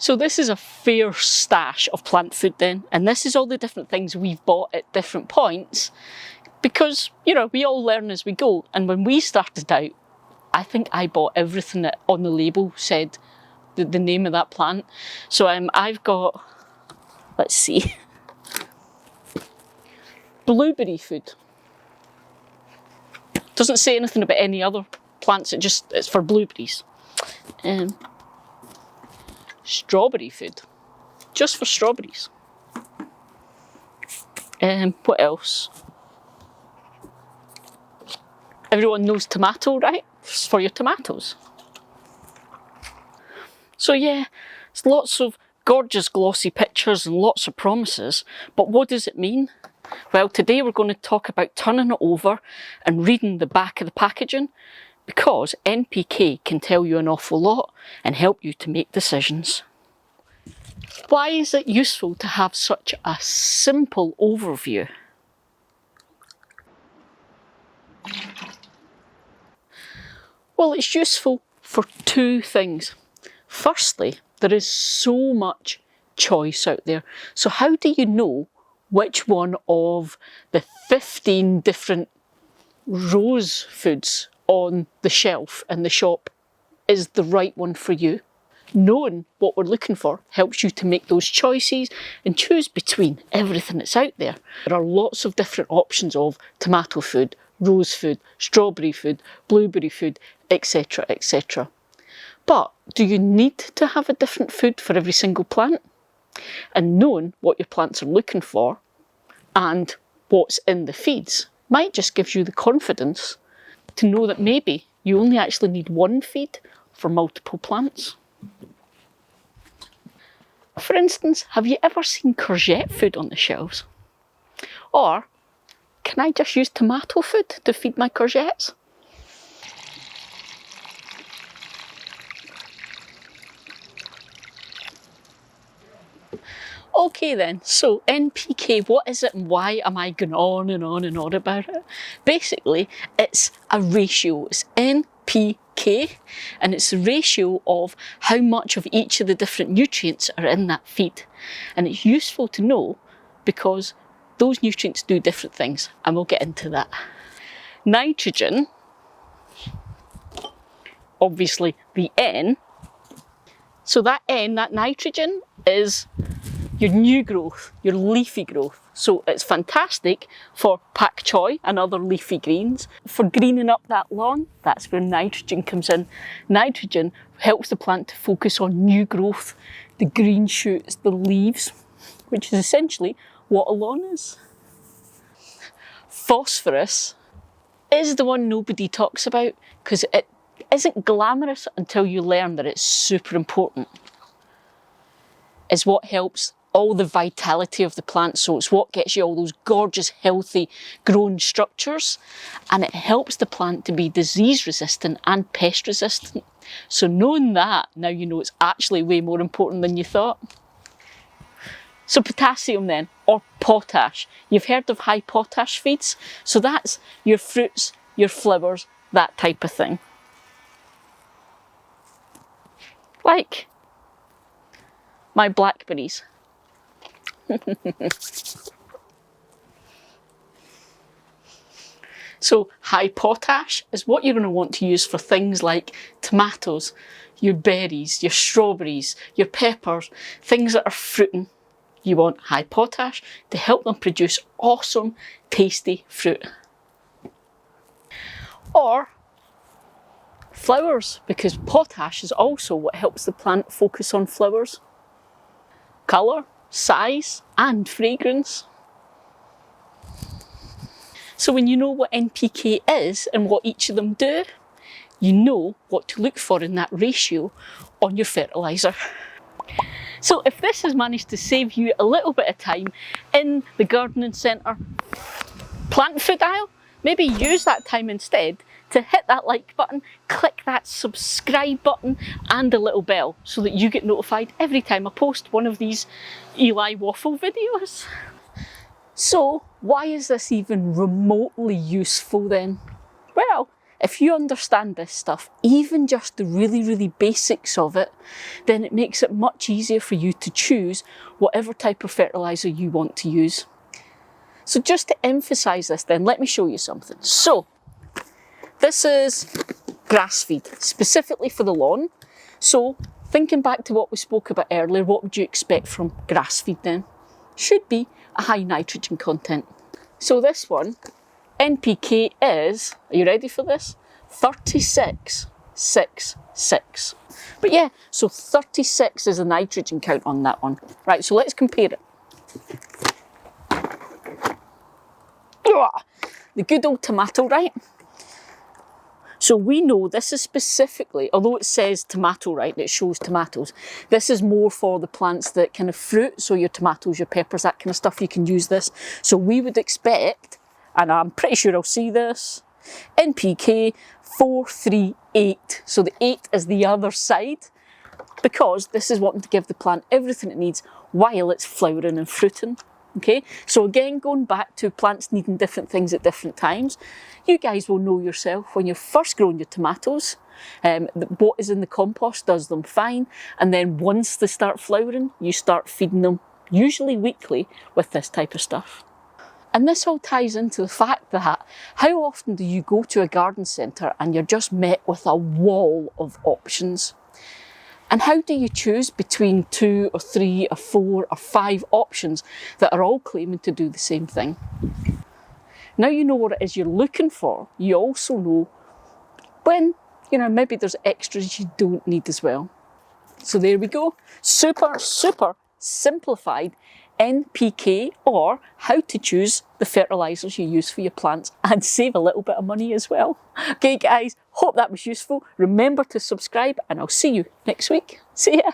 So this is a fair stash of plant food then, and this is all the different things we've bought at different points because, you know, we all learn as we go. And when we started out, I think I bought everything that on the label said the name of that plant. So I've got, let's see, blueberry food. Doesn't say anything about any other plants, it's for blueberries. Strawberry food, just for strawberries. What else? Everyone knows tomato, right? It's for your tomatoes. So yeah, it's lots of gorgeous glossy pictures and lots of promises, but what does it mean? Well, today we're going to talk about turning it over and reading the back of the packaging, because NPK can tell you an awful lot and help you to make decisions. Why is it useful to have such a simple overview? Well, it's useful for two things. Firstly, there is so much choice out there. So how do you know which one of the 15 different rose foods on the shelf in the shop is the right one for you? Knowing what we're looking for helps you to make those choices and choose between everything that's out there. There are lots of different options of tomato food, rose food, strawberry food, blueberry food, etc, etc. But do you need to have a different food for every single plant? And knowing what your plants are looking for and what's in the feeds might just give you the confidence to know that maybe you only actually need one feed for multiple plants. For instance, have you ever seen courgette food on the shelves? Or, can I just use tomato food to feed my courgettes? Okay then, so NPK, what is it and why am I going on and on and on about it? Basically, it's a ratio. It's NPK, and it's the ratio of how much of each of the different nutrients are in that feed. And it's useful to know because those nutrients do different things, and we'll get into that. Nitrogen, obviously the N, so that N, that nitrogen, is your new growth, your leafy growth. So it's fantastic for pak choi and other leafy greens. For greening up that lawn, that's where nitrogen comes in. Nitrogen helps the plant to focus on new growth, the green shoots, the leaves, which is essentially what a lawn is. Phosphorus is the one nobody talks about because it isn't glamorous until you learn that it's super important. It's what helps all the vitality of the plant, so it's what gets you all those gorgeous, healthy, grown structures, and it helps the plant to be disease resistant and pest resistant. So knowing that, now you know it's actually way more important than you thought. So potassium then, or potash. You've heard of high potash feeds? So that's your fruits, your flowers, that type of thing. Like my blackberries. So high potash is what you're going to want to use for things like tomatoes, your berries, your strawberries, your peppers, things that are fruiting. You want high potash to help them produce awesome, tasty fruit. Or flowers, because potash is also what helps the plant focus on flowers. Colour, size and fragrance. So when you know what NPK is and what each of them do, you know what to look for in that ratio on your fertiliser. So if this has managed to save you a little bit of time in the gardening centre plant food aisle, maybe use that time instead to hit that like button, click that subscribe button and a little bell so that you get notified every time I post one of these Eli waffle videos. So why is this even remotely useful then? Well, If you understand this stuff, even just the really, really basics of it, then it makes it much easier for you to choose whatever type of fertiliser you want to use. So just to emphasise this then, let me show you something. So, this is grass feed, specifically for the lawn. So, thinking back to what we spoke about earlier, what would you expect from grass feed then? Should be a high nitrogen content. So this one, NPK is, are you ready for this? 36.66. But yeah, so 36 is the nitrogen count on that one. Right, so let's compare it. The good old tomato, right? So we know this is specifically, although it says tomato, right, it shows tomatoes, this is more for the plants that kind of fruit, so your tomatoes, your peppers, that kind of stuff, you can use this. So we would expect, and I'm pretty sure I'll see this, NPK 438. So the 8 is the other side, because this is wanting to give the plant everything it needs while it's flowering and fruiting. Okay, so again, going back to plants needing different things at different times, you guys will know yourself when you're first growing your tomatoes, what is in the compost does them fine, and then once they start flowering, you start feeding them, usually weekly, with this type of stuff. And this all ties into the fact that how often do you go to a garden centre and you're just met with a wall of options? And how do you choose between 2 or 3 or 4 or 5 options that are all claiming to do the same thing? Now you know what it is you're looking for, you also know when, maybe there's extras you don't need as well. So there we go. Super, super simplified NPK, or how to choose the fertilisers you use for your plants and save a little bit of money as well. Okay guys, hope that was useful. Remember to subscribe and I'll see you next week. See ya.